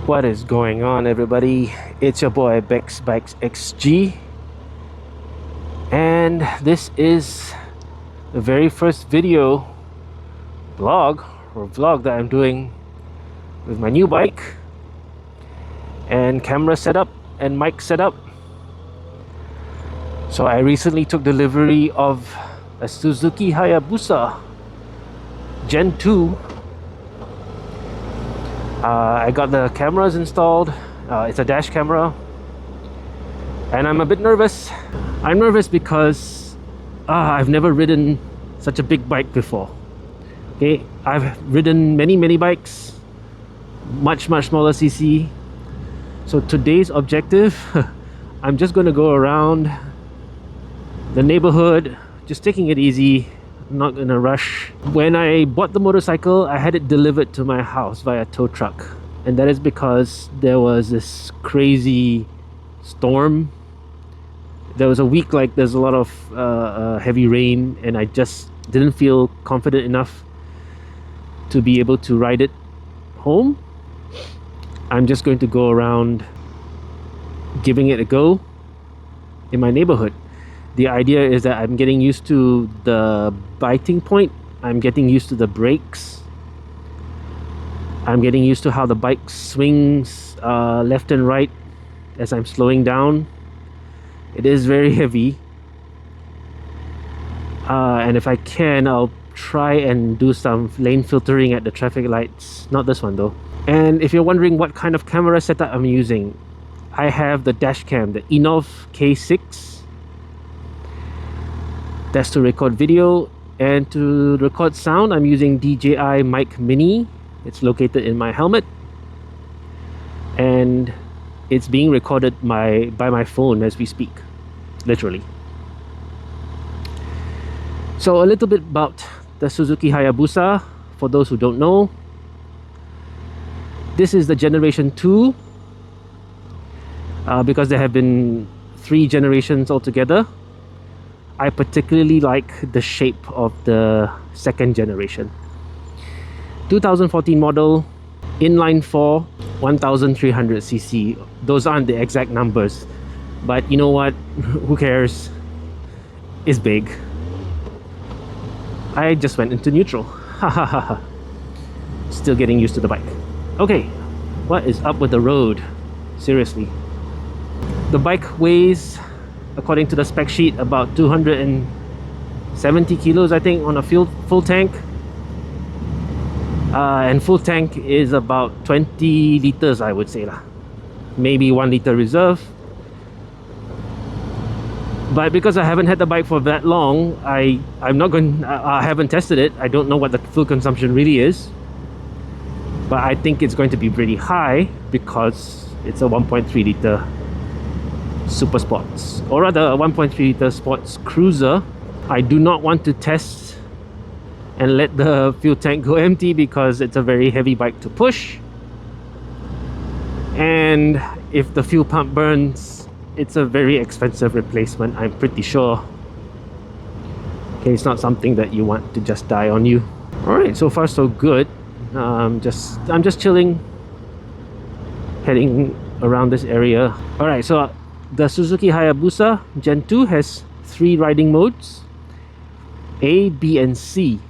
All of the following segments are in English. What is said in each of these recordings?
What is going on, everybody? It's your boy Bex Bikes XG, and this is the very first video vlog that I'm doing with my new bike and camera setup and mic setup. So I recently took delivery of a Suzuki Hayabusa Gen 2. I got the cameras installed. It's a dash camera, and I'm a bit nervous. I'm nervous because I've never ridden such a big bike before. Okay, I've ridden many bikes, much smaller cc. So today's objective, I'm just going to go around the neighborhood, just taking it easy. I'm not gonna rush. When I bought the motorcycle, I had it delivered to my house via tow truck, and that is because there was this crazy storm. There was a week like there's a lot of heavy rain, and I just didn't feel confident enough to be able to ride it home. I'm just going to go around giving it a go in my neighborhood. The idea is that I'm getting used to the biting point, I'm getting used to the brakes, I'm getting used to how the bike swings left and right as I'm slowing down. It is very heavy, and if I can, I'll try and do some lane filtering at the traffic lights. Not this one though. And if you're wondering what kind of camera setup I'm using, I have the dash cam, the Innovv K6. That's to record video, and to record sound I'm using DJI Mic Mini. It's located in my helmet, and it's being recorded by my phone as we speak, literally. So a little bit about the Suzuki Hayabusa, for those who don't know. This is the generation 2, because there have been 3 generations altogether. I particularly like the shape of the second generation. 2014 model, inline 4, 1300cc. Those aren't the exact numbers, but you know what? Who cares? It's big. I just went into neutral. Still getting used to the bike. Okay, what is up with the road? Seriously. The bike weighs, according to the spec sheet, about 270 kilos, I think, on a full tank. And full tank is about 20 liters, I would say lah. Maybe 1 liter reserve. But because I haven't had the bike for that long, I haven't tested it. I don't know what the fuel consumption really is. But I think it's going to be pretty high because it's a 1.3 liter super sports, or rather a 1.3 liter sports cruiser. I do not want to test and let the fuel tank go empty because it's a very heavy bike to push, and if the fuel pump burns, it's a very expensive replacement, I'm pretty sure. Okay, it's not something that you want to just die on you. Alright, so far so good. I'm just chilling, heading around this area. Alright, so the Suzuki Hayabusa Gen 2 has 3 riding modes: A, B, and C.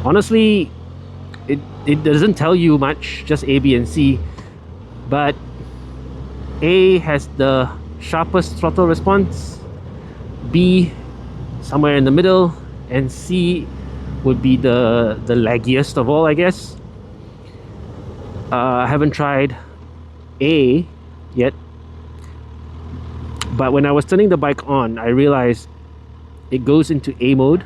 Honestly, it doesn't tell you much, just A, B, and C. But A has the sharpest throttle response, B somewhere in the middle, and C would be the laggiest of all, I guess. I haven't tried A yet, but when I was turning the bike on, I realized it goes into A mode,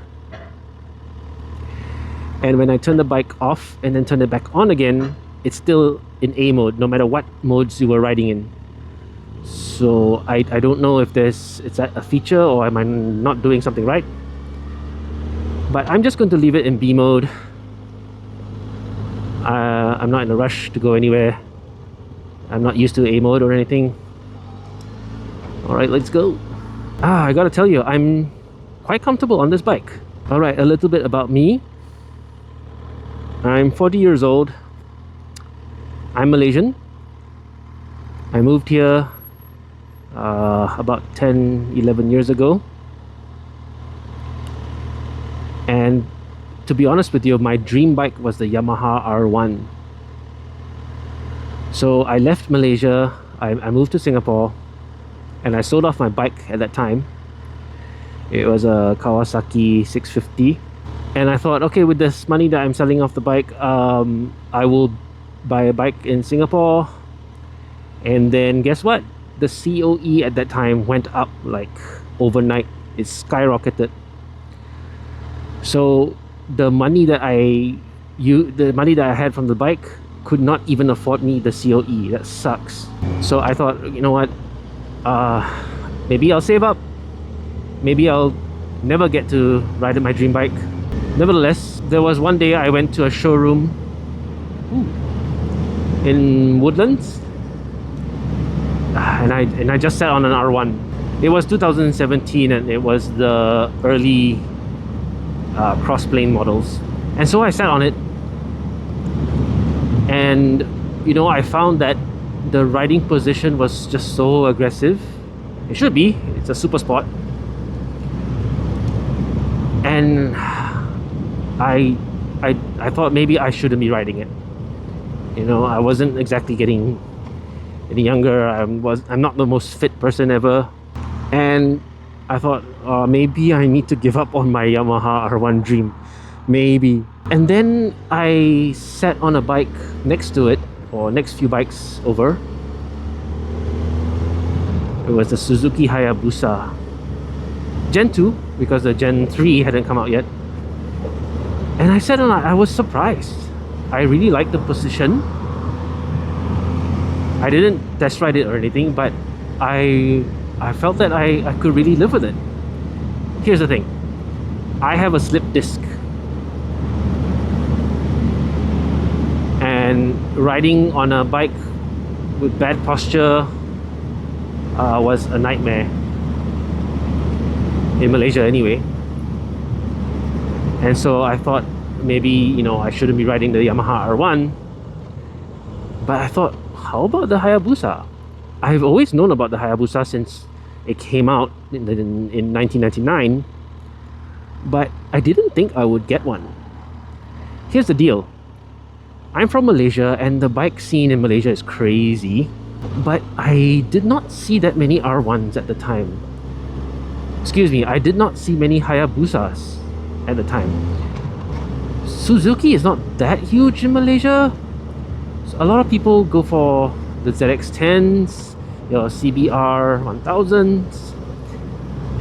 and when I turn the bike off and then turn it back on again, it's still in A mode no matter what modes you were riding in. So I don't know if it's a feature, or am I not doing something right, but I'm just going to leave it in B mode. I'm not in a rush to go anywhere. I'm not used to A mode or anything. Alright, let's go. I gotta tell you, I'm quite comfortable on this bike. Alright, a little bit about me. I'm 40 years old. I'm Malaysian. I moved here about 10-11 years ago, and to be honest with you, my dream bike was the Yamaha R1. So I left Malaysia, I moved to Singapore, and I sold off my bike at that time. It was a Kawasaki 650, and I thought, okay, with this money that I'm selling off the bike, I will buy a bike in Singapore. And then guess what? The COE at that time went up like overnight. It skyrocketed. So the money that I had from the bike could not even afford me the COE. That sucks. So I thought, you know what? Maybe I'll save up. Maybe I'll never get to ride my dream bike. Nevertheless, there was one day I went to a showroom in Woodlands, and I just sat on an R1. It was 2017, and it was the early cross-plane models, and so I sat on it, and you know, I found that the riding position was just so aggressive. It should be. It's a super sport, and I thought maybe I shouldn't be riding it. You know, I wasn't exactly getting any younger. I'm not the most fit person ever, and I thought maybe I need to give up on my Yamaha R1 dream, maybe. And then I sat on a bike next to it, or next few bikes over. It was the Suzuki Hayabusa Gen 2, because the Gen 3 hadn't come out yet. And I sat on it. I was surprised. I really liked the position. I didn't test ride it or anything, but I felt that I could really live with it. Here's the thing. I have a slip disc, and riding on a bike with bad posture was a nightmare. In Malaysia anyway. And so I thought maybe, you know, I shouldn't be riding the Yamaha R1. But I thought, how about the Hayabusa? I've always known about the Hayabusa since it came out in 1999, but I didn't think I would get one. Here's the deal. I'm from Malaysia, and the bike scene in Malaysia is crazy, but I did not see that many R1s at the time. Excuse me, I did not see many Hayabusas at the time. Suzuki is not that huge in Malaysia. So a lot of people go for the ZX10s, your CBR 1000s,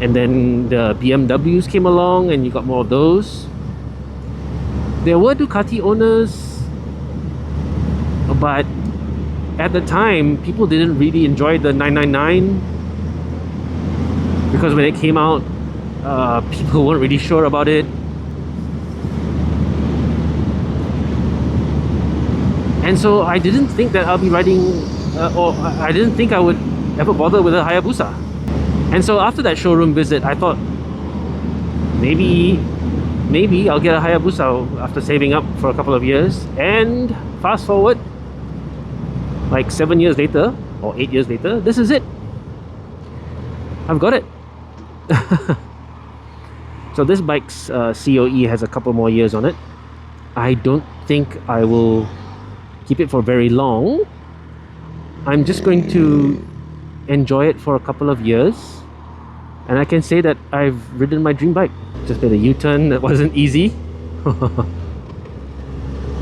and then the BMWs came along and you got more of those. There were Ducati owners, but at the time people didn't really enjoy the 999, because when it came out, people weren't really sure about it. And so I didn't think that I'll be riding, or I didn't think I would ever bother with a Hayabusa. And so after that showroom visit, I thought maybe I'll get a Hayabusa after saving up for a couple of years. And fast forward, like 7 years later, or 8 years later, this is it. I've got it. So this bike's COE has a couple more years on it. I don't think I will keep it for very long. I'm just going to enjoy it for a couple of years, and I can say that I've ridden my dream bike. Just made a U-turn that wasn't easy.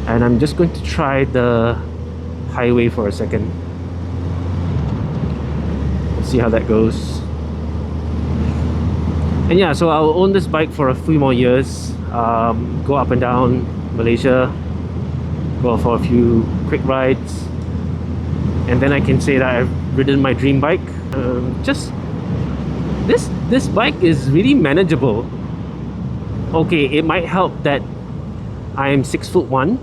And I'm just going to try the highway for a second. Let's see how that goes. And yeah, so I'll own this bike for a few more years, go up and down Malaysia, go for a few quick rides, and then I can say that I've ridden my dream bike. Just this bike is really manageable. Okay, it might help that I'm 6'1"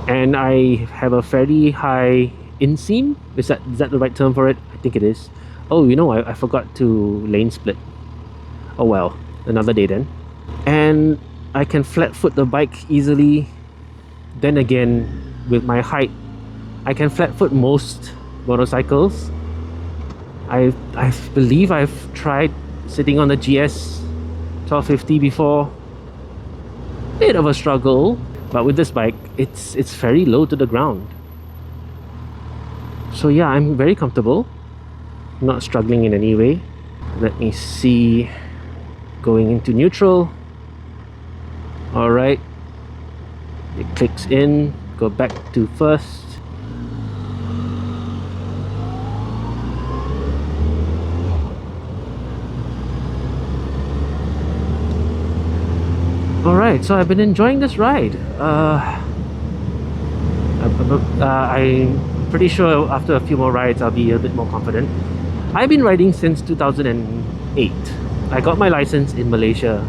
and I have a fairly high inseam. Is that the right term for it? I think it is. Oh, you know, I forgot to lane split. Oh well, another day then. And I can flat foot the bike easily. Then again, with my height, I can flat foot most motorcycles. I believe I've tried sitting on the GS1250 before. Bit of a struggle, but with this bike, it's very low to the ground. So yeah, I'm very comfortable, not struggling in any way. Let me see, going into neutral. All right, it clicks in, go back to first. Alright, so I've been enjoying this ride. I'm pretty sure after a few more rides I'll be a bit more confident. I've been riding since 2008. I got my license in Malaysia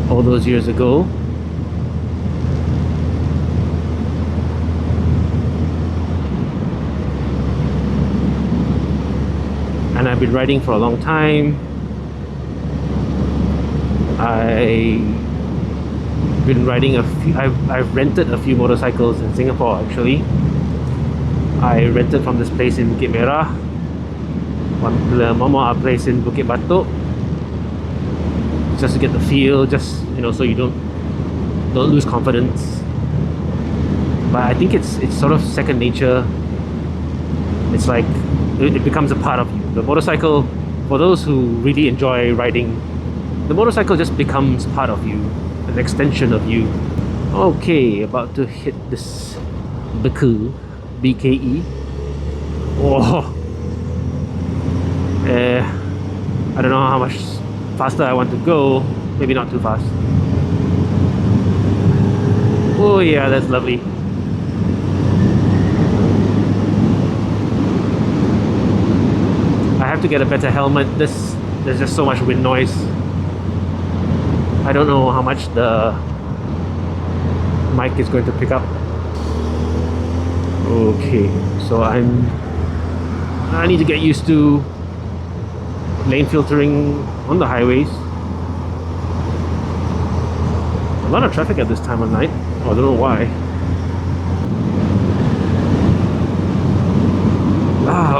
all those years ago. And I've been riding for a long time. I've been riding I've rented a few motorcycles in Singapore actually. I rented from this place in Bukit Merah, one more place in Bukit Batok, just to get the feel, just so you don't lose confidence. But I think it's sort of second nature. It's like it becomes a part of you. The motorcycle, for those who really enjoy riding, the motorcycle just becomes part of you, an extension of you. Okay, about to hit this BKE. Oh, I don't know how much faster I want to go. Maybe not too fast. Oh yeah, that's lovely. I have to get a better helmet. There's just so much wind noise. I don't know how much the mic is going to pick up. Okay, so I need to get used to lane filtering on the highways. A lot of traffic at this time of night. Oh, I don't know why.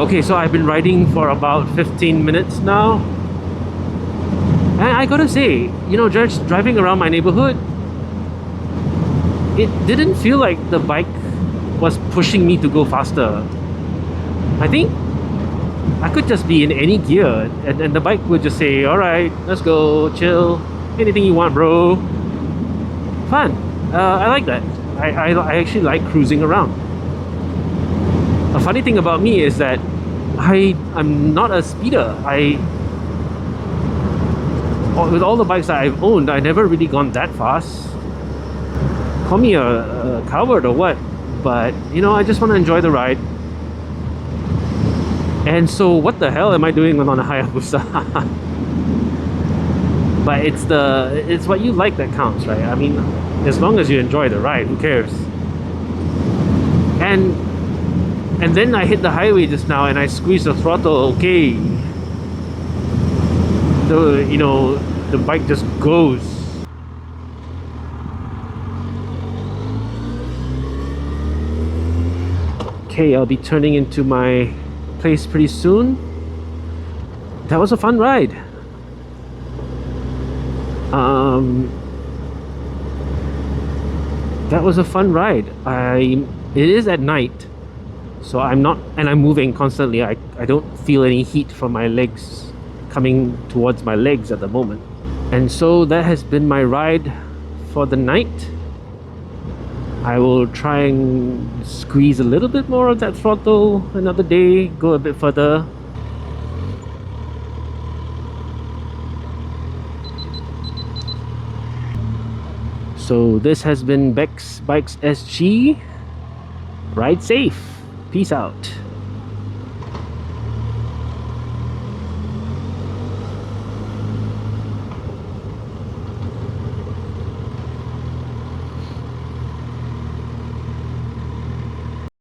Okay, so I've been riding for about 15 minutes now. And I gotta say, just driving around my neighborhood, it didn't feel like the bike was pushing me to go faster. I think I could just be in any gear and the bike would just say, alright, let's go, chill, anything you want, bro. Fun. I like that. I actually like cruising around. A funny thing about me is that I'm not a speeder. With all the bikes that I've owned, I've never really gone that fast. Call me a coward or what, but I just want to enjoy the ride. And so what the hell am I doing on a Hayabusa? But it's what you like that counts, right? I mean, as long as you enjoy the ride, who cares? And then I hit the highway just now and I squeezed the throttle. Okay, the bike just goes. Okay, I'll be turning into my place pretty soon. That was a fun ride. That was a fun ride. It is at night, so I'm moving constantly. I don't feel any heat from my legs coming towards my legs at the moment. And so that has been my ride for the night. I will try and squeeze a little bit more of that throttle another day, go a bit further. So this has been Bex Bikes SG. Ride safe. Peace out.